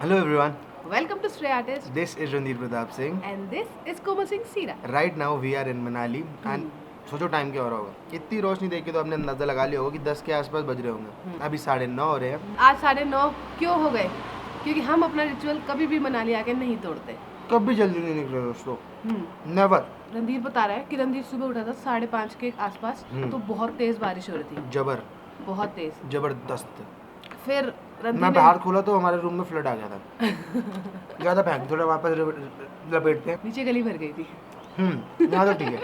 Hello everyone, Welcome to Stray Artist this is Randir Pratap Singh. and this is Komal Singh Sira. Right now we are in Manali and सोचो time क्या हो रहा होगा। इतनी रोशनी देख के तो आपने अंदाजा लगा लिया होगा कि 10 के आसपास बज रहे होंगे। अभी 9:30 हो रहे हैं। आज 9:30 क्यों हो गए? क्योंकि हम अपना रिचुअल कभी भी मनाली आके नहीं तोड़ते। कभी जल्दी नहीं निकले दोस्तों, नेवर। रणधीर बता रहा है कि रणधीर सुबह उठा था 5:30 के आसपास, तो बहुत तेज बारिश हो रही थी, जबर बहुत तेज, जबरदस्त। फिर मैं बाहर खोला तो हमारे रूम में फ्लड आ गया था। ज़्यादा फेंक थोड़ा वापस लपेटते हैं। नीचे गली भर गई थी। यहाँ तो ठीक है।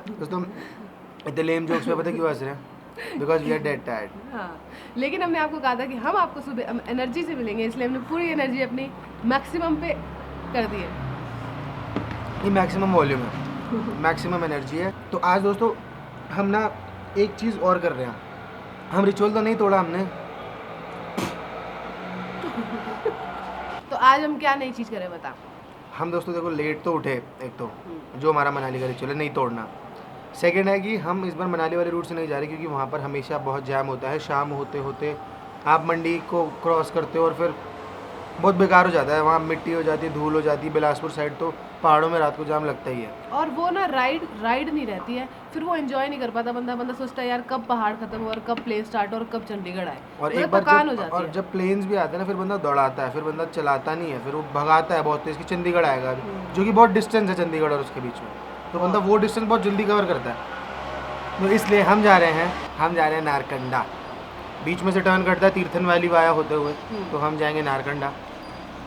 दोस्तों इतने लेम जोक्स पे पता क्यों हंस रहे हैं? Because we are dead tired. हाँ, लेकिन हमने आपको कहा था कि हम आपको सुबह एनर्जी से मिलेंगे, इसलिए हमने पूरी एनर्जी अपनी मैक्सिमम पे कर दी है। ये मैक्सिमम वॉल्यूम है, मैक्सिमम एनर्जी है। तो आज दोस्तों हम ना एक चीज़ और कर रहे हैं। हम रिचुअल तो नहीं तोड़ा हमने। तो आज हम क्या नई चीज़ करें बता। हम दोस्तों देखो लेट तो उठे, एक तो जो हमारा मनाली का रिचुअल है नहीं तोड़ना। सेकंड है कि हम इस बार मनाली वाले रूट से नहीं जा रहे क्योंकि वहाँ पर हमेशा बहुत जैम होता है। शाम होते होते आप मंडी को क्रॉस करते हो और फिर बहुत बेकार हो जाता है। वहाँ मिट्टी हो जाती है, धूल हो जाती है। बिलासपुर साइड तो पहाड़ों में रात को जाम लगता ही है। और वो ना राइड नहीं रहती है, फिर वो एंजॉय नहीं कर पाता बंदा सोचता है यार कब पहाड़ खत्म हो और कब प्लेन स्टार्ट हो और कब चंडीगढ़ आए। और मतलब एक बार थकान हो जाती है। जब प्लेन्स भी आते हैं ना फिर बंदा दौड़ाता है, फिर बंदा चलाता नहीं है, फिर वो भगाता है बहुत तेज कि चंडीगढ़ आएगा, जो कि बहुत डिस्टेंस है चंडीगढ़ और उसके बीच में। तो बंदा वो डिस्टेंस बहुत जल्दी कवर करता है। तो इसलिए हम जा रहे हैं नारकंडा। बीच में से टर्न करता है तीर्थन वैली वाया होते हुए, तो हम जाएंगे नारकंडा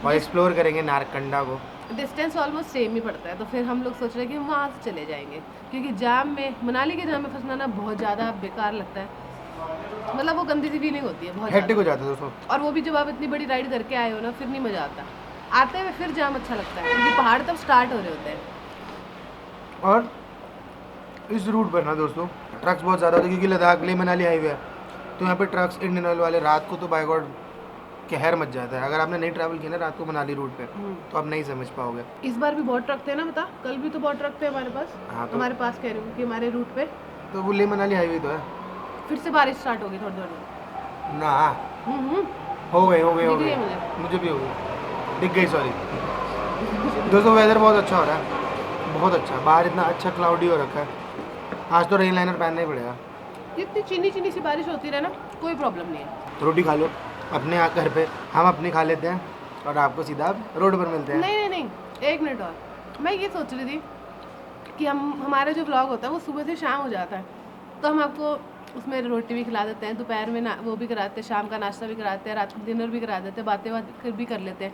और एक्सप्लोर करेंगे नारकंडा को। डिस्टेंस ऑलमोस्ट सेम ही पड़ता है, तो फिर हम लोग सोच रहे हैं कि हम वहाँ से चले जाएंगे, क्योंकि जाम में, मनाली के जाम में फंसना ना बहुत ज़्यादा बेकार लगता है। मतलब वो गंदी सी फीलिंग होती है, बहुत हेक्टिक हो जाता है दोस्तों। और वो भी जब आप इतनी बड़ी राइड करके आए हो ना, फिर नहीं मज़ा आता। आते हुए फिर जाम अच्छा लगता है क्योंकि पहाड़ तब स्टार्ट हो रहे होते हैं। और इस रूट पर ना दोस्तों ट्रक्स बहुत ज़्यादा होते हैं क्योंकि लद्दाख लेह मनाली हाईवे है, तो यहाँ पे ट्रक्स इंडियन ऑयल वाले रात को तो बाय गॉड कहर मच जाता है। अगर आपने नहीं ट्रैवल किया ना रात को मनाली रूट पे तो आप नहीं समझ पाओगे। इस बार भी बहुत ट्रक थे ना, बता, कल भी तो बहुत ट्रक थे हमारे पास। हाँ, तो हमारे पास कह रही हूँ कि हमारे रूट पे तो वो लेह मनाली हाईवे तो है। फिर से बारिश स्टार्ट होगी थोड़ी थोड़ी। ना हो गई दिख रही है मुझे भी हो गई, दिख गई, सॉरी। दोस्तों वेदर बहुत अच्छा हो रहा है, बहुत अच्छा। बाहर इतना अच्छा क्लाउडी हो रखा है। आज तो रेन लाइनर पहनना ही पड़ेगा। जितनी चीनी सी बारिश होती रहे ना, कोई प्रॉब्लम नहीं है। रोटी खा लो अपने घर पे, हम अपनी खा लेते हैं और आपको सीधा रोड पर मिलते हैं। नहीं, एक मिनट और। मैं ये सोच रही थी कि हमारा जो व्लॉग होता है वो सुबह से शाम हो जाता है, तो हम आपको उसमें रोटी भी खिला देते हैं, दोपहर में वो भी कराते हैं, शाम का नाश्ता भी कराते हैं, रात को डिनर भी करा देते हैं, बातें भी कर लेते हैं।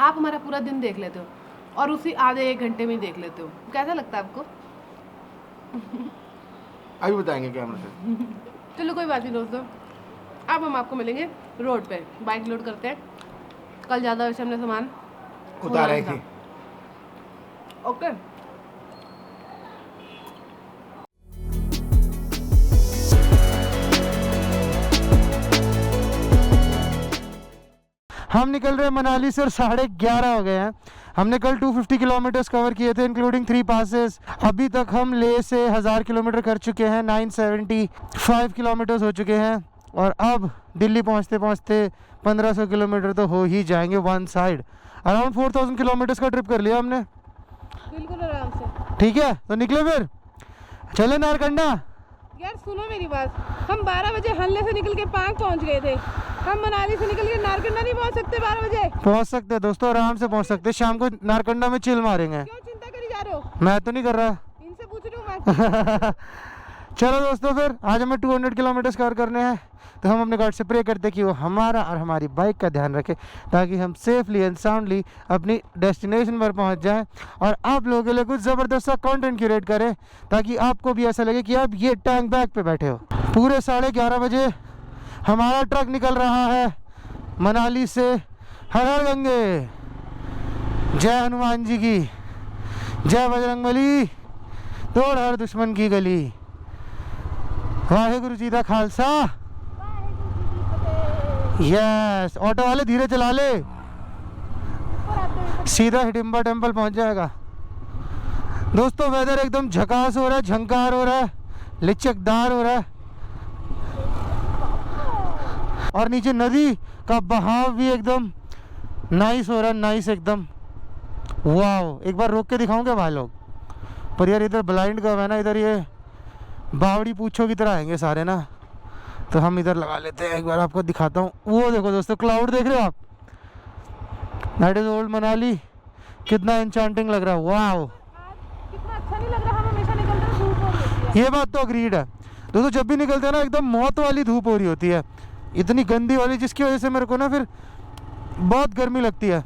आप हमारा पूरा दिन देख लेते हो और उसी आधे 1 घंटे में ही देख लेते हो। कैसा लगता है आपको? अभी बताएंगे कैमरे से। चलो कोई बात नहीं दोस्तों, अब हम आपको मिलेंगे रोड पे। बाइक लोड करते हैं, कल ज़्यादा वैसे हमने सामान उतारा ही थी। ओके। हम निकल रहे हैं मनाली से और 11:30 हो गए हैं। हमने कल 250 किलोमीटर्स कवर किए थे इंक्लूडिंग 3 पासेस। अभी तक हम लेह से 1000 किलोमीटर कर चुके हैं, 975 किलोमीटर्स हो चुके हैं और अब दिल्ली पहुंचते पहुंचते 1500 किलोमीटर तो हो ही जाएंगे वन साइड। अराउंड 4000 किलोमीटर्स का ट्रिप कर लिया हमने, बिल्कुल आराम से। ठीक है तो निकले फिर, चले नारकंडा। यार सुनो मेरी बात, हम 12 बजे हल्ले से निकल के पांग पहुंच गए थे। हम मनाली से निकल के नारकंडा नहीं पहुंच सकते? 12 बजे पहुंच सकते हैं दोस्तों, आराम से पहुंच सकते हैं। शाम को नारकंडा में चिल मारेंगे। क्यों चिंता करी जा रहे हो? मैं तो नहीं कर रहा, इनसे पूछ रही हूँ मैं। चलो दोस्तों फिर आज हमें 200 किलोमीटर्स कवर करने हैं, तो हम अपने गॉड से प्रे करते कि वो हमारा और हमारी बाइक का ध्यान रखे ताकि हम सेफली एंड साउंडली अपनी डेस्टिनेशन पर पहुंच जाएं और आप लोगों के लिए कुछ ज़बरदस्त सा कंटेंट क्रिएट करें ताकि आपको भी ऐसा लगे कि आप ये टैंक बैग पे बैठे हो। पूरे 11:30 बजे हमारा ट्रक निकल रहा है मनाली से। हर हर गंगे, जय हनुमान जी की, जय बजरंगबली, तोड़ हर दुश्मन की गली, वाहेगुरु जी का खालसा। यस, ऑटो वाले धीरे चला ले, सीधा हिडिंबा टेम्पल पहुंच जाएगा। दोस्तों वेदर एकदम झकास हो रहा है, झंकार हो रहा है, लिचकदार हो रहा है और नीचे नदी का बहाव भी एकदम नाइस हो रहा है, नाइस एकदम। वाओ, एक बार रोक के दिखाऊंगा भाई लोग, पर यार इधर ब्लाइंड कब है ना, इधर ये बावड़ी पूछो की तरह आएंगे सारे ना, तो हम इधर लगा लेते हैं। एक बार आपको दिखाता हूँ, वो देखो दोस्तों क्लाउड देख रहे हो आप, दैट इज ओल्ड मनाली। कितना एन्चांटिंग लग रहा है, वाओ। कितना अच्छा नहीं लग रहा, हम हमेशा निकलते हैं धूप हो रही है। ये बात तो अग्रीड है दोस्तों, जब भी निकलते हैं ना एकदम मौत वाली धूप हो रही होती है, इतनी गंदी वाली, जिसकी वजह से मेरे को ना फिर बहुत गर्मी लगती है।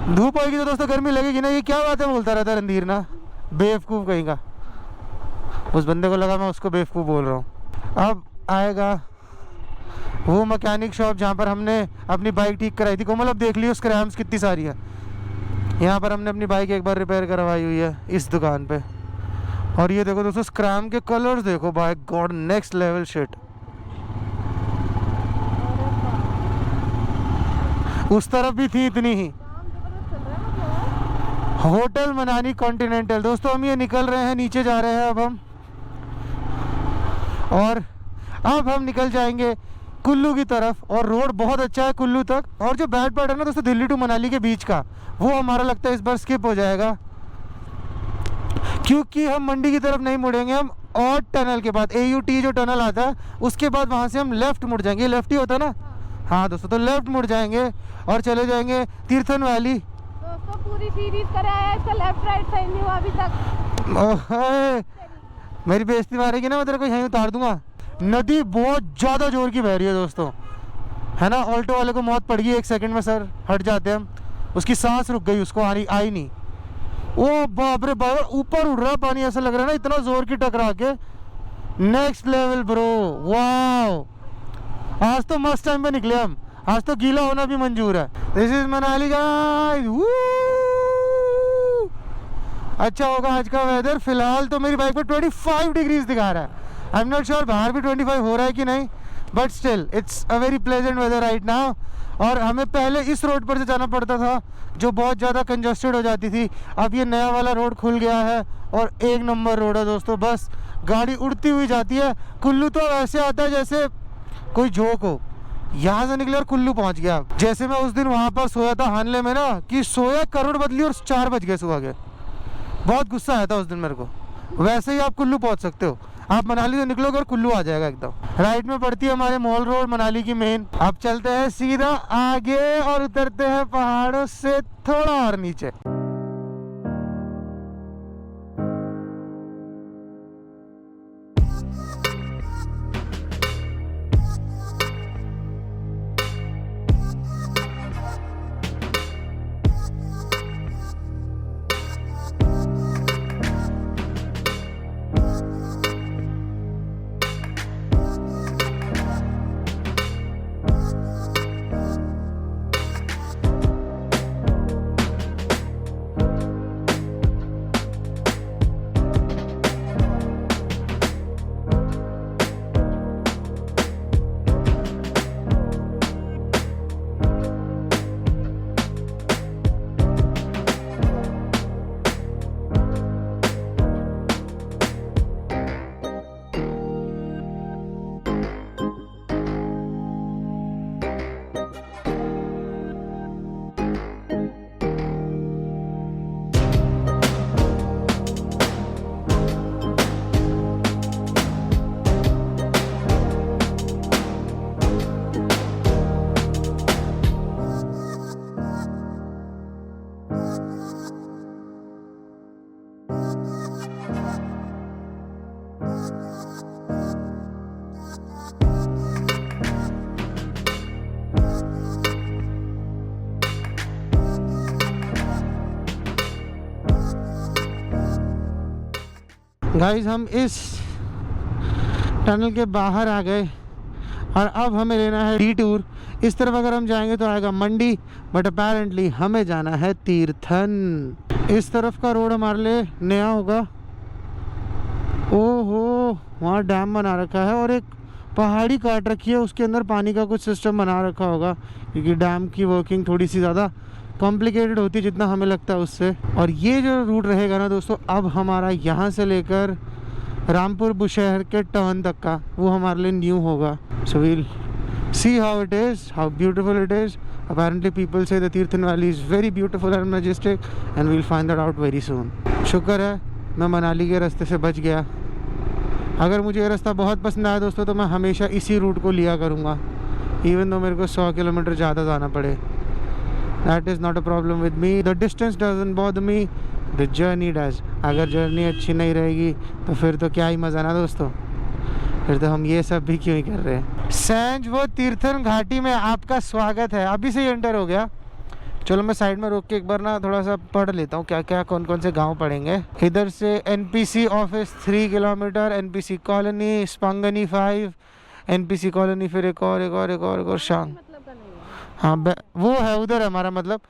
धूप होगी तो दोस्तों गर्मी लगेगी ना, ये क्या बात है बोलता रहता है रणधीर ना, बेवकूफ़ कहीं का। उस बंदे को लगा मैं उसको बेवकूफ़ बोल रहा हूँ। अब आएगा वो मैकेनिक शॉप जहाँ पर हमने अपनी बाइक ठीक कराई थी। कोमल अब देख लियो स्क्रैम्स कितनी सारी है। यहाँ पर हमने अपनी बाइक एक बार रिपेयर करवाई हुई है इस दुकान पे। और ये देखो दोस्तों स्क्रैम के कलर्स देखो, by God next level shit. उस तरफ भी थी इतनी ही। होटल मनाली कॉन्टिनेंटल दोस्तों, हम ये निकल रहे हैं, नीचे जा रहे हैं अब हम, और अब हम निकल जाएंगे कुल्लू की तरफ। और रोड बहुत अच्छा है कुल्लू तक। और जो बैड पार्ट है ना दोस्तों दिल्ली टू मनाली के बीच का, वो हमारा लगता है इस बार स्किप हो जाएगा, क्योंकि हम मंडी की तरफ नहीं मुड़ेंगे। हम और टनल के बाद AUT जो टनल आता है उसके बाद वहाँ से हम लेफ्ट मुड़ जाएंगे। लेफ्ट ही होता है ना, हाँ दोस्तों, तो लेफ्ट मुड़ जाएंगे और चले जाएंगे तीर्थन वैली। दोस्तों पूरी सीरीज कराया है, इसका लेफ्ट राइट सही नहीं हुआ अभी तक। मेरी बेइज्जती मारेगी ना, मैं तेरे को यहीं उतार दूंगा। नदी बहुत ज़्यादा जोर की बह रही है दोस्तों, है ना। ऑल्टो वाले को मौत पड़ गई, 1 सेकंड में सर हट जाते हैं हम, उसकी सांस रुक गई, उसको आई नहीं। ओ बाप रे बाप, ऊपर उड़ रहा है पानी, ऐसा लग रहा है ना इतना जोर की टकरा के। Next level bro, wow. आज तो मस्त टाइम पे निकले हम, आज तो गीला होना भी मंजूर है। This is Manali guys. अच्छा होगा आज का वेदर। फिलहाल तो मेरी बाइक पर 25 डिग्रीज दिखा रहा है। आई एम नॉट श्योर बाहर भी 25 हो रहा है कि नहीं, but still it's a very pleasant weather right now. और हमें पहले इस रोड पर से जाना पड़ता था जो बहुत ज़्यादा कंजस्टेड हो जाती थी। अब ये नया वाला रोड खुल गया है और 1 नंबर रोड है दोस्तों, बस गाड़ी उड़ती हुई जाती है। कुल्लू तो ऐसे आता है जैसे कोई जोक हो। यहाँ से निकले और कुल्लू पहुँच गया। जैसे मैं उस दिन वहाँ पर सोया था हानले में ना, कि सोया करोड़ बदली और 4 बज गए सुबह के। बहुत गुस्सा आया था उस दिन मेरे को। वैसे ही आप कुल्लू पहुँच सकते हो, आप मनाली से निकलोगे और कुल्लू आ जाएगा एकदम। राइट में पड़ती है हमारे मॉल रोड मनाली की मेन। अब चलते हैं सीधा आगे और उतरते हैं पहाड़ों से थोड़ा और नीचे। गाइस हम इस टनल के बाहर आ गए और अब हमें लेना है डिटूर। इस तरफ अगर हम जाएंगे तो आएगा मंडी, बट अपेरेंटली हमें जाना है तीर्थन। इस तरफ का रोड हमारे लिए नया होगा। ओहो, वहाँ डैम बना रखा है और एक पहाड़ी काट रखी है, उसके अंदर पानी का कुछ सिस्टम बना रखा होगा, क्योंकि डैम की वर्किंग थोड़ी सी ज़्यादा कॉम्प्लिकेटेड होती है जितना हमें लगता है उससे। और ये जो रूट रहेगा ना दोस्तों, अब हमारा यहाँ से लेकर रामपुर बुशहर के टर्न तक का, वो हमारे लिए न्यू होगा। So we'll see how it is, how beautiful it is. Apparently people say the Tirthan Valley is very beautiful and majestic, and we'll find that out very soon. शुक्र है मैं मनाली के रास्ते से बच गया। अगर मुझे ये रास्ता बहुत पसंद आया दोस्तों तो मैं हमेशा इसी रूट को लिया करूँगा, इवन दो मेरे को 100 किलोमीटर ज़्यादा जाना पड़े। That is not a problem with me. The distance doesn't bother me. The journey does. अगर जर्नी अच्छी नहीं रहेगी तो फिर तो क्या ही मज़ा ना दोस्तों, फिर तो हम ये सब भी क्यों ही कर रहे हैं। सैंज वो तीर्थन घाटी में आपका स्वागत है। अभी से ही एंटर हो गया। चलो मैं साइड में रोक के एक बार ना थोड़ा सा पढ़ लेता हूँ क्या क्या कौन कौन से गांव पड़ेंगे। इधर से NPC office 3 kilometre, NPC colony, स्पंगनी 5, NPC कॉलोनी, फिर एक और शांग। हाँ वो है उधर है हमारा मतलब।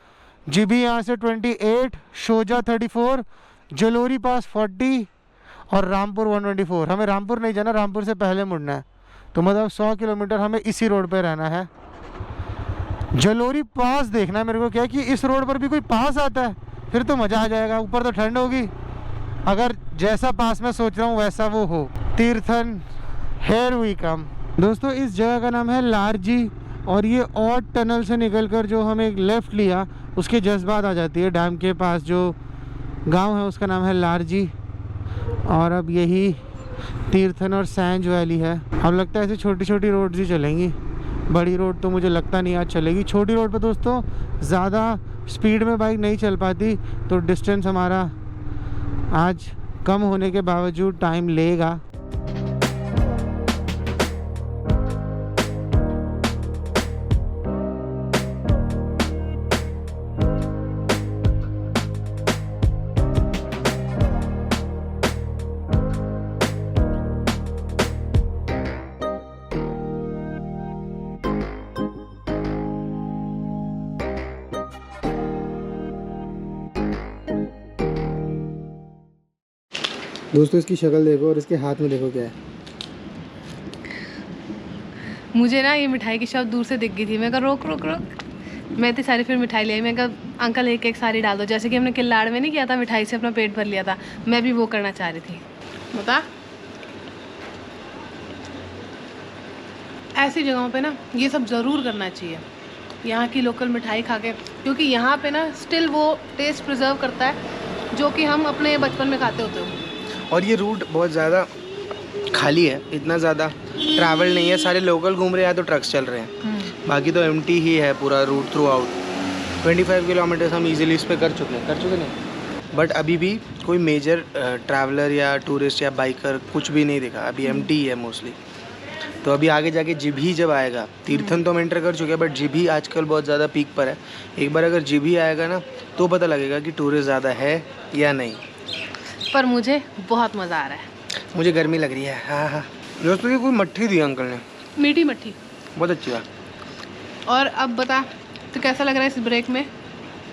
जीबी यहाँ से 28, शोजा 34, जलोरी पास 40 और रामपुर 124। हमें रामपुर नहीं जाना, रामपुर से पहले मुड़ना है। तो मतलब 100 किलोमीटर हमें इसी रोड पे रहना है। जलोरी पास देखना है मेरे को, क्या कि इस रोड पर भी कोई पास आता है फिर तो मज़ा आ जाएगा। ऊपर तो ठंड होगी, अगर जैसा पास मैं सोच रहा हूँ वैसा वो हो। Tirthan, here we come. दोस्तों इस जगह का नाम है लारजी, और ये और टनल से निकलकर जो हम एक लेफ़्ट लिया उसके जस्ट बाद आ जाती है डैम के पास जो गांव है उसका नाम है लारजी। और अब यही तीर्थन और सैंज वैली है। अब लगता है ऐसे छोटी छोटी रोड्स ही चलेंगी, बड़ी रोड तो मुझे लगता नहीं आज चलेगी। छोटी रोड पे दोस्तों ज़्यादा स्पीड में बाइक नहीं चल पाती, तो डिस्टेंस हमारा आज कम होने के बावजूद टाइम लेगा। दोस्तों इसकी शक्ल देखो और इसके हाथ में देखो क्या है। मुझे ना ये मिठाई की शॉप दूर से दिख गई थी। मैं कहा रोक रोक रोक। मैं इतनी सारी फिर मिठाई ले आई। मैं कहा अंकल एक एक सारी डाल दो, जैसे कि हमने किल्लाड़ में नहीं किया था, मिठाई से अपना पेट भर लिया था, मैं भी वो करना चाह रही थी। बता ऐसी जगहों पे ना ये सब ज़रूर करना चाहिए, यहाँ की लोकल मिठाई खा के, क्योंकि यहाँ पे ना स्टिल वो टेस्ट प्रिजर्व करता है जो कि हम अपने बचपन में खाते होते हो। और ये रूट बहुत ज़्यादा खाली है, इतना ज़्यादा ट्रैवल नहीं है, सारे लोकल घूम रहे हैं तो ट्रक्स चल रहे हैं, बाकी तो एम्प्टी ही है पूरा रूट थ्रू आउट। 25 किलोमीटर हम इजीली इस पे कर चुके नहीं, बट अभी भी कोई मेजर ट्रैवलर या टूरिस्ट या बाइकर कुछ भी नहीं दिखा, अभी एम्प्टी ही है मोस्टली। तो अभी आगे जाके जिभी जब आएगा, तीर्थन तो हम एंटर कर चुके हैं बट जिभी आजकल बहुत ज़्यादा पीक पर है। एक बार अगर जिभी आएगा ना तो पता लगेगा कि टूरिस्ट ज़्यादा है या नहीं। पर मुझे बहुत मज़ा आ रहा है, मुझे गर्मी लग रही है। हाँ हाँ दोस्तों, ये कोई मट्ठी दी अंकल ने, मीठी मट्ठी, बहुत अच्छी बात। और अब बता तो कैसा लग रहा है इस ब्रेक में?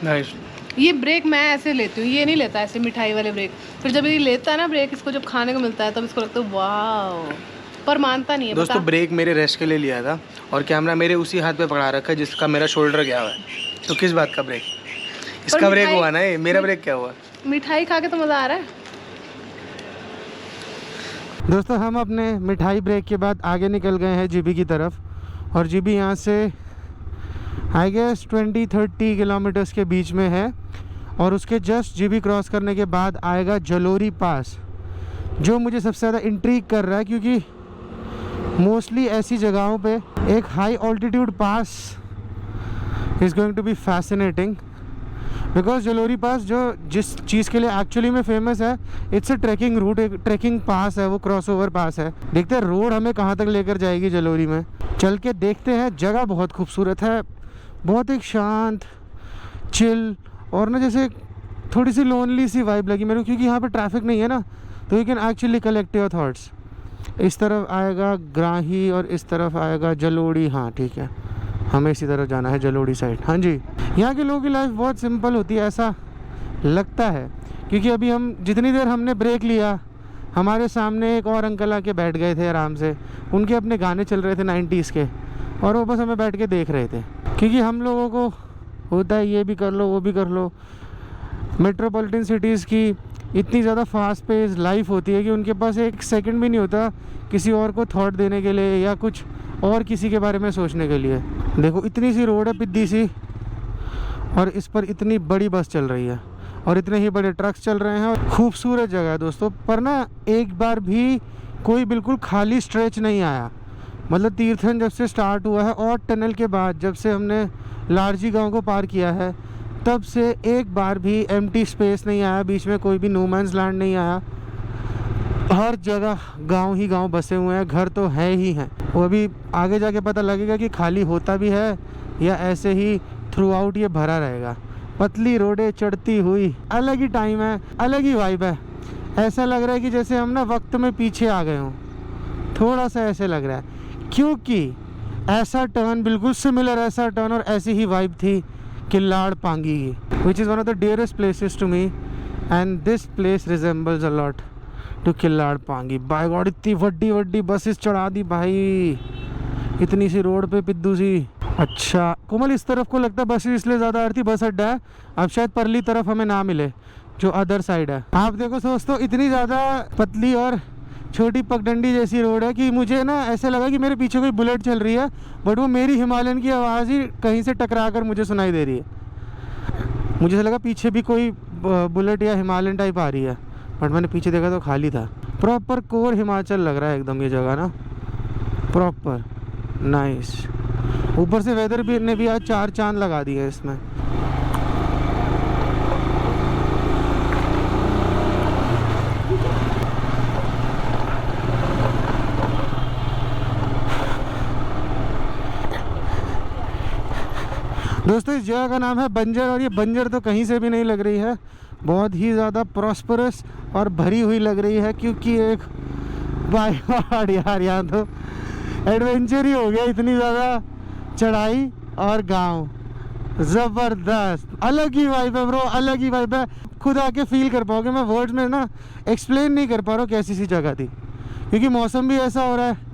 नाइस। ये ब्रेक मैं ऐसे लेती हूँ, ये नहीं लेता ऐसे मिठाई वाले ब्रेक। फिर जब ये लेता है ना ब्रेक, इसको जब खाने को मिलता है तब इसको लगता है वाह, पर मानता नहीं है। दोस्तों ब्रेक मेरे रेस्ट के लिए लिया था और कैमरा मेरे उसी हाथ पे पकड़ा रखा है जिसका मेरा शोल्डर गया हुआ है, तो किस बात का ब्रेक? इसका ब्रेक हुआ ना, ये मेरा ब्रेक क्या हुआ? मिठाई खा के तो मज़ा आ रहा है। दोस्तों हम अपने मिठाई ब्रेक के बाद आगे निकल गए हैं जीबी की तरफ, और जीबी यहाँ से आई गेस 20-30 किलोमीटर्स के बीच में है। और उसके जस्ट जीबी क्रॉस करने के बाद आएगा जलोरी पास, जो मुझे सबसे ज़्यादा इंट्रीग कर रहा है, क्योंकि मोस्टली ऐसी जगहों पे एक high altitude pass is going to be fascinating, because Jalori pass जो जिस चीज़ के लिए एक्चुअली में फेमस है, इट्स अ ट्रैकिंग रूट, एक ट्रैकिंग पास है, वो क्रॉस ओवर पास है। देखते हैं रोड हमें कहाँ तक लेकर जाएगी जलोरी में, चल के देखते हैं। जगह बहुत खूबसूरत है, बहुत एक शांत चिल, और ना जैसे थोड़ी सी लोनली सी वाइब लगी मेरे को, क्योंकि यहाँ पे ट्रैफिक नहीं है ना, तो you can actually collect your thoughts. इस तरफ आएगा ग्राही और इस तरफ आएगा जलोड़ी। हाँ ठीक है, हमें इसी तरफ जाना है, जलोड़ी साइड। हाँ जी, यहाँ के लोगों की लाइफ बहुत सिंपल होती है ऐसा लगता है, क्योंकि अभी हम जितनी देर हमने ब्रेक लिया, हमारे सामने एक और अंकल आके बैठ गए थे आराम से, उनके अपने गाने चल रहे थे 90s के, और वो बस हमें बैठ के देख रहे थे। क्योंकि हम लोगों को होता है ये भी कर लो वो भी कर लो, मेट्रोपॉलिटन सिटीज़ की इतनी ज़्यादा फास्ट पेस लाइफ होती है कि उनके पास एक सेकंड भी नहीं होता किसी और को थॉट देने के लिए या कुछ और किसी के बारे में सोचने के लिए। देखो इतनी सी रोड है पिद्दी सी, और इस पर इतनी बड़ी बस चल रही है और इतने ही बड़े ट्रक्स चल रहे हैं। और खूबसूरत जगह है दोस्तों, पर ना एक बार भी कोई बिल्कुल खाली स्ट्रेच नहीं आया। मतलब तीर्थन जब से स्टार्ट हुआ है और टनल के बाद जब से हमने लारजी गांव को पार किया है, तब से एक बार भी एम्प्टी स्पेस नहीं आया, बीच में कोई भी नो मैंस लैंड नहीं आया। हर जगह गांव ही गांव बसे हुए हैं, घर तो है ही हैं। वो अभी आगे जाके पता लगेगा कि खाली होता भी है या ऐसे ही थ्रू आउट ये भरा रहेगा। पतली रोडें चढ़ती हुई, अलग ही टाइम है, अलग ही वाइब है। ऐसा लग रहा है कि जैसे हम ना वक्त में पीछे आ गए हों, थोड़ा सा ऐसे लग रहा है, क्योंकि ऐसा टर्न, बिल्कुल सिमिलर ऐसा टर्न और ऐसी ही वाइब थी किल्लाड़ पांगी की, which is one of the dearest places to me, and this place resembles a lot to Killar Pangi. By god इतनी वड्डी वड्डी बसेस चढ़ा दी भाई, इतनी सी रोड पे पिद्दू सी। अच्छा कोमल, इस तरफ को लगता है बसेस इसलिए ज़्यादा आ रही थी, बस अड्डा है। अब शायद परली तरफ हमें ना मिले, जो अदर साइड है। आप देखो दोस्तों, इतनी ज़्यादा पतली और छोटी पगडंडी जैसी रोड है कि मुझे ना ऐसा लगा कि मेरे पीछे कोई बुलेट चल रही है, बट वो मेरी हिमालयन की आवाज़ ही कहीं से टकरा कर मुझे सुनाई दे रही है। मुझे लगा पीछे भी कोई बुलेट या हिमालयन टाइप आ रही है, बट मैंने पीछे देखा तो खाली था। प्रॉपर कोर हिमाचल लग रहा है एकदम ये जगह ना, प्रॉपर नाइस। ऊपर से वेदर भी ने भी आज 4 चांद लगा दिए हैं इसमें। दोस्तों इस जगह का नाम है बंजर, और ये बंजर तो कहीं से भी नहीं लग रही है, बहुत ही ज़्यादा प्रॉस्परस और भरी हुई लग रही है, क्योंकि एक बाय गॉड यार यहाँ तो एडवेंचर ही हो गया। इतनी ज़्यादा चढ़ाई और गांव, ज़बरदस्त, अलग ही वाइब है ब्रो, अलग ही वाइब है। खुद आके फील कर पाओगे, मैं वर्ड्स में ना एक्सप्लेन नहीं कर पा रहा हूँ कैसी सी जगह थी, क्योंकि मौसम भी ऐसा हो रहा है।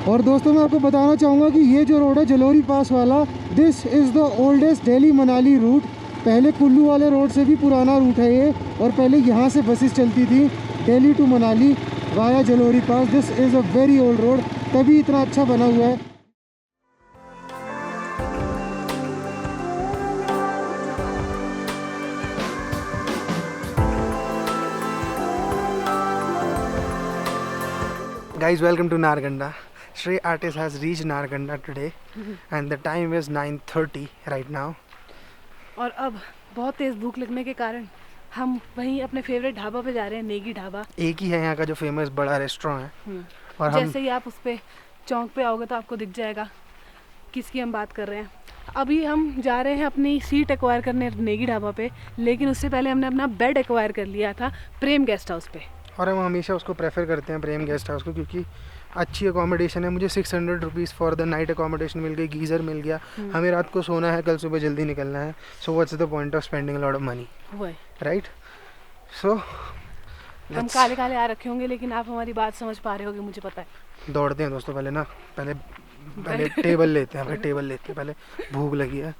और दोस्तों मैं आपको बताना चाहूँगा कि ये जो रोड है जलोरी पास वाला, this is the oldest Delhi Manali route. पहले कुल्लू वाले रोड से भी पुराना रूट है ये, और पहले यहाँ से बसेस चलती थी Delhi to Manali via Jalori pass. This is a very old road, तभी इतना अच्छा बना हुआ है। Guys, welcome to Narganda. Shrey artist has reached Narganda today and the time is 9:30 right now. और अब बहुत तेज़ भूख लगने के कारण हम वहीं अपने फेवरेट ढाबा पे जा रहे हैं, नेगी ढाबा। एक ही है यहाँ का जो फेमस बड़ा रेस्टोरेंट है। और हम जैसे ही आप उस पे चौक पे आओगे तो आपको दिख जाएगा किसकी हम बात कर रहे हैं। अभी हम जा रहे हैं अपनी सीट एक्वायर करने नेगी ढाबा पे, लेकिन उससे पहले हमने अपना बेड एक्वायर कर लिया था प्रेम गेस्ट हाउस पे। और हम हमेशा उसको प्रेफर करते हैं प्रेम गेस्ट हाउस को, क्योंकि अच्छी अकोमोडेशन है। मुझे 600 rupees for the night accommodation मिल गई, गीज़र मिल गया। हमें रात को सोना है, कल सुबह जल्दी निकलना है। So what's the point of spending a lot of money, right? So हम काले काले आ रखे होंगे, लेकिन आप हमारी बात समझ पा रहे होगे, मुझे पता है। दौड़ते हैं दोस्तों, पहले टेबल लेते हैं, पहले भूख लगी है।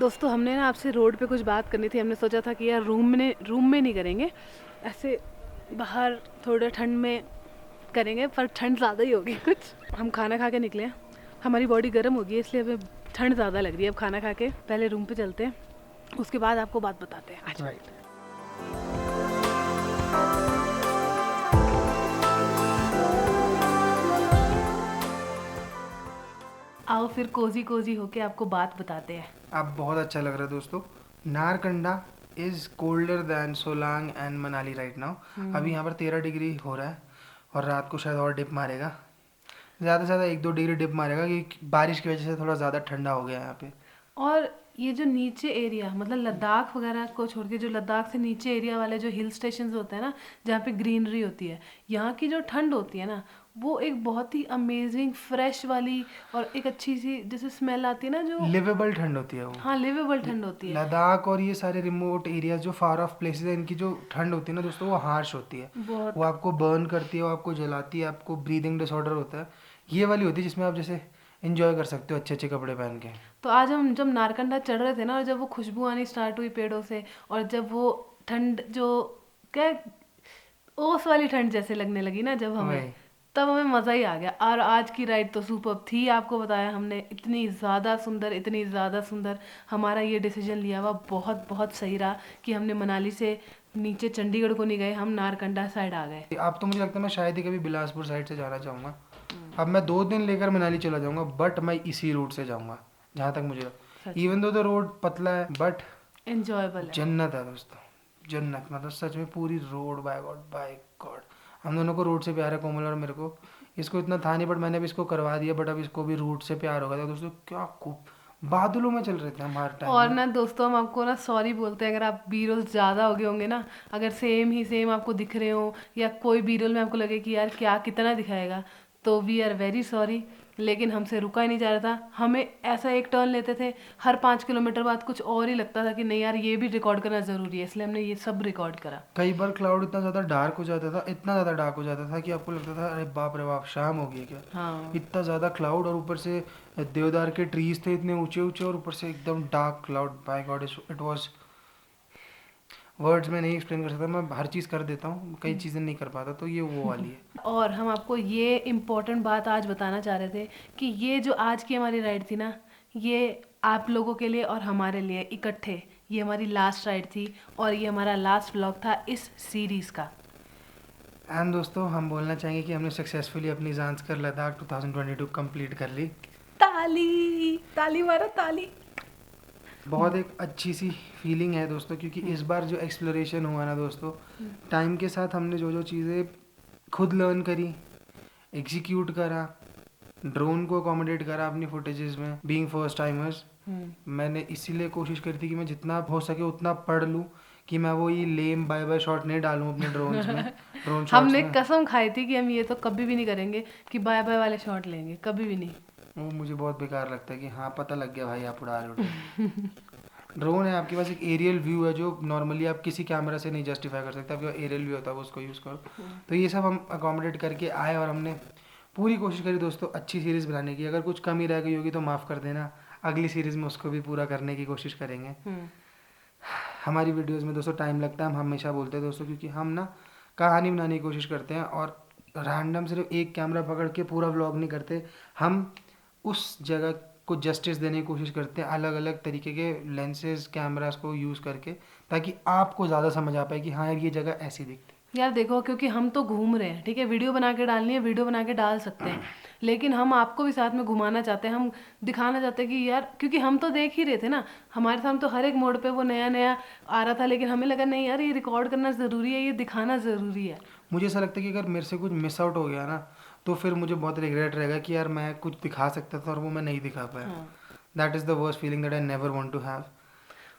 दोस्तों हमने ना आपसे रोड पे कुछ बात करनी थी। हमने सोचा था कि यार रूम में नहीं करेंगे, ऐसे बाहर थोड़ा ठंड में करेंगे, पर ठंड ज़्यादा ही होगी कुछ। हम खाना खा के निकले हैं, हमारी बॉडी गर्म होगी, इसलिए हमें ठंड ज़्यादा लग रही है। अब खाना खा के पहले रूम पे चलते हैं, उसके बाद आपको बात बताते हैं। आज आओ फिर कोजी होके आपको बात बताते हैं। अब बहुत अच्छा लग रहा है दोस्तों। Narkanda is colder than Solang and Manali right now. अभी यहाँ पर 13 डिग्री हो रहा है और रात को शायद और डिप मारेगा, ज़्यादा से ज़्यादा 1-2 डिग्री डिप मारेगा, क्योंकि बारिश की वजह से थोड़ा ज़्यादा ठंडा हो गया है यहाँ पे। और ये जो नीचे एरिया, मतलब लद्दाख वगैरह को छोड़ के जो लद्दाख से नीचे एरिया वाले जो हिल स्टेशंस होते हैं ना, जहाँ पे ग्रीनरी होती है, यहाँ की जो ठंड होती है ना, वो एक बहुत ही अमेजिंग फ्रेश वाली और एक अच्छी सी जैसे स्मेल आती है ना, जो लिवेबल ठंड होती है वो। हाँ, लिवेबल ठंड होती है। लद्दाख और ये सारे रिमोट एरियाज जो फार ऑफ प्लेसेस है, इनकी जो ठंड होती है ना दोस्तों, वो हार्श होती है, बहुत। वो आपको बर्न करती है, वो आपको जलाती है, आपको ब्रीदिंग डिसऑर्डर होता है। ये वाली होती है जिसमें आप जैसे एंजॉय कर सकते हो अच्छे अच्छे कपड़े पहन के। तो आज हम जब नारकंडा चढ़ रहे थे ना, और जब वो खुशबू आनी स्टार्ट हुई पेड़ों से, और जब वो ठंड जो क्या ओस वाली ठंड जैसे लगने लगी ना जब हमें, तब हमें मज़ा ही आ गया। और आज की राइड तो सुपर्ब थी, आपको बताया हमने, इतनी ज़्यादा सुंदर हमारा ये डिसीजन लिया हुआ बहुत बहुत सही रहा कि हमने मनाली से नीचे चंडीगढ़ को नहीं गए, हम नारकंडा साइड आ गए। अब तो मुझे लगता है मैं शायद ही कभी बिलासपुर साइड से जाना चाहूँगा। अब मैं 2 दिन लेकर मनाली चला जाऊँगा, बट मैं इसी रूट से जाऊँगा जहाँ तक मुझे, इवन दो रोड पतला है बट एंजॉयबल है। जन्नत है दोस्तों, जन्नत। मतलब सच में पूरी रोड, बाय गॉड हम दोनों को रोड से प्यार है, कोमल और मेरे को। इसको इतना था नहीं, बट मैंने भी इसको करवा दिया, बट अब इसको भी रूट से प्यार हो गया था दोस्तों। क्या खूब बादलों में चल रहे थे हमारे टाइम। और ना दोस्तों हम आपको ना सॉरी बोलते हैं अगर आप बी रोल ज़्यादा हो गए होंगे ना, अगर सेम आपको दिख रहे हो, या कोई बी रोल में आपको लगे कि यार क्या कितना दिखाएगा, तो वी आर वेरी सॉरी। लेकिन हमसे रुका ही नहीं जा रहा था, हमें ऐसा एक टर्न लेते थे हर 5 किलोमीटर बाद, कुछ और ही लगता था कि नहीं यार ये भी रिकॉर्ड करना ज़रूरी है, इसलिए हमने ये सब रिकॉर्ड करा। कई बार क्लाउड इतना ज़्यादा डार्क हो जाता था, इतना ज़्यादा डार्क हो जाता था कि आपको लगता था अरे बाप रे बाप शाम हो गई क्या। हाँ, इतना ज़्यादा क्लाउड, और ऊपर से देवदार के ट्रीज थे इतने ऊंचे ऊंचे, और ऊपर से एकदम dark cloud. By God it was, words में नहीं एक्सप्लेन कर सकता। मैं हर चीज़ कर देता हूँ, कई चीज़ें नहीं कर पाता, तो ये वो वाली है। और हम आपको ये इम्पोर्टेंट बात आज बताना चाह रहे थे कि ये जो आज की हमारी राइड थी ना, ये आप लोगों के लिए और हमारे लिए इकट्ठे, ये हमारी लास्ट राइड थी और ये हमारा लास्ट व्लॉग था इस सीरीज़ का। एंड दोस्तों हम बोलना चाहेंगे कि हमने सक्सेसफुली अपनी ज़ांस्कर लद्दाख 2022 कंप्लीट कर ली। ताली मारो ताली। बहुत एक अच्छी सी फीलिंग है दोस्तों, क्योंकि इस बार जो एक्सप्लोरेशन हुआ ना दोस्तों, टाइम के साथ हमने जो जो चीज़ें खुद लर्न करी, एग्जीक्यूट करा, ड्रोन को अकोमोडेट करा अपनी फुटेजेस में, बीइंग फर्स्ट टाइमर्स। मैंने इसीलिए कोशिश करी थी कि मैं जितना हो सके उतना पढ़ लूँ, कि मैं वो ये लेम बाय बाय शॉट नहीं डालूं अपने ड्रोन्स में, ड्रोन शॉट्स हमने में। कसम खाई थी कि हम ये तो कभी भी नहीं करेंगे कि बाय बाय वाले शॉट लेंगे, कभी भी नहीं। वो मुझे बहुत बेकार लगता है कि हाँ पता लग गया भाई आप उड़ा रहे हो। ड्रोन है आपके पास, एक एरियल व्यू है जो नॉर्मली आप किसी कैमरा से नहीं जस्टिफाई कर सकते, आपके पास एरियल व्यू होता है, वो उसको यूज़ करो। तो ये सब हम अकोमोडेट करके आए और हमने पूरी कोशिश करी दोस्तों अच्छी सीरीज़ बनाने की। अगर कुछ कमी रह गई होगी तो माफ़ कर देना, अगली सीरीज़ में उसको भी पूरा करने की कोशिश करेंगे। हमारी वीडियोस में दोस्तों टाइम लगता है, हम हमेशा बोलते हैं दोस्तों, क्योंकि हम ना कहानी बनाने की कोशिश करते हैं और रैंडम सिर्फ एक कैमरा पकड़ के पूरा व्लॉग नहीं करते। हम उस जगह को जस्टिस देने की कोशिश करते हैं, अलग अलग तरीके के लेंसेज कैमरास को यूज़ करके, ताकि आपको ज़्यादा समझ आ पाए कि हाँ यार ये जगह ऐसी दिखती है। यार देखो, क्योंकि हम तो घूम रहे हैं, ठीक है, वीडियो बना के डालनी है, वीडियो बना के डाल सकते हैं, लेकिन हम आपको भी साथ में घुमाना चाहते हैं, हम दिखाना चाहते हैं कि यार, क्योंकि हम तो देख ही रहे थे ना, हमारे सामने तो हर एक मोड पे वो नया नया आ रहा था, लेकिन हमें लगा नहीं यार ये रिकॉर्ड करना ज़रूरी है, ये दिखाना ज़रूरी है। मुझे ऐसा लगता है कि अगर मेरे से कुछ मिस आउट हो गया ना, तो फिर मुझे बहुत रिग्रेट रहेगा कि यार मैं कुछ दिखा सकता था और वो मैं नहीं दिखा पाया। That is the worst feeling that I never want to have.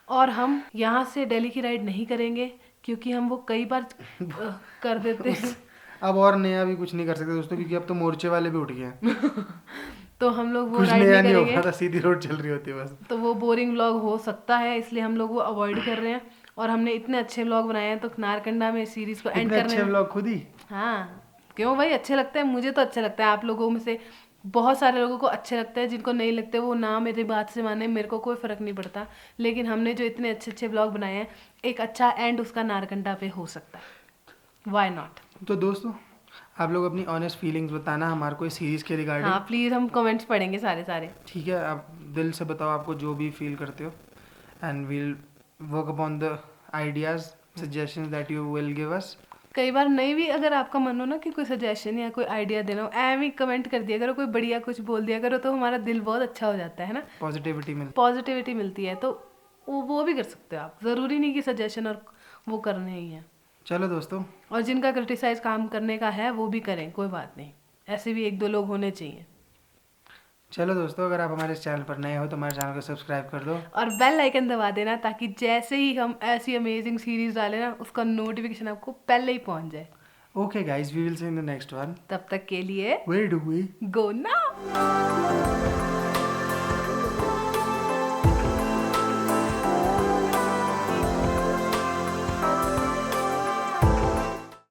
और हम यहाँ से दिल्ली की राइड नहीं करेंगे, क्योंकि हम वो कई बार कर देते हैं। अब और नया भी कुछ नहीं कर सकते दोस्तों, क्योंकि अब तो मोर्चे वाले भी उठ गए हैं। तो हम लोग वो कुछ राइड नया नहीं नहीं हो करेंगे, पाता, सीधी रोड चल रही होती है बस। तो वो बोरिंग व्लॉग हो सकता है, इसलिए हम लोग वो अवॉइड कर रहे हैं। और हमने इतने अच्छे व्लॉग बनाए हैं, तो नारकंडा में सीरीज को एंड इतने करने अच्छे में, व्लॉग खुद ही। हाँ क्यों भाई, अच्छे लगते हैं, मुझे तो अच्छे लगता है। आप लोगों में से बहुत सारे लोगों को अच्छे लगते हैं, जिनको नहीं लगते वो ना मेरी बात से माने, मेरे को कोई फ़र्क नहीं पड़ता। लेकिन हमने जो इतने अच्छे अच्छे ब्लॉग बनाए हैं, एक अच्छा एंड उसका नारकंडा पे हो सकता है, वाई नॉट। तो दोस्तों आप लोग अपनी ऑनेस्ट फीलिंग्स बताना हमारे को इस सीरीज़ के रिगार्डिंग। हाँ प्लीज़, हम कमेंट्स पढ़ेंगे सारे सारे। ठीक है, आप दिल से बताओ आपको जो भी फील करते हो, and we'll work upon the ideas suggestions that you will give us. कई बार नहीं भी अगर आपका मन हो ना कि कोई सजेशन या कोई आइडिया देना हो, एम ही कमेंट कर दिया करो, कोई बढ़िया कुछ बोल दिया करो, तो हमारा दिल बहुत अच्छा हो जाता है ना, पॉजिटिविटी मिलती है। तो वो भी कर सकते हो आप, ज़रूरी नहीं कि सजेशन और वो करने ही है। चलो दोस्तों, और जिनका क्रिटिसाइज काम करने का है वो भी करें, कोई बात नहीं, ऐसे भी एक दो लोग होने चाहिए। चलो दोस्तों, अगर आप हमारे इस चैनल पर नए हो तो हमारे चैनल को सब्सक्राइब कर दो और बेल आइकन दबा देना, ताकि जैसे ही हम ऐसी अमेजिंग सीरीज डालें ना, उसका नोटिफिकेशन आपको पहले ही पहुंच जाए। Okay guys, we will see in the next one. तब तक के लिए where do we go now.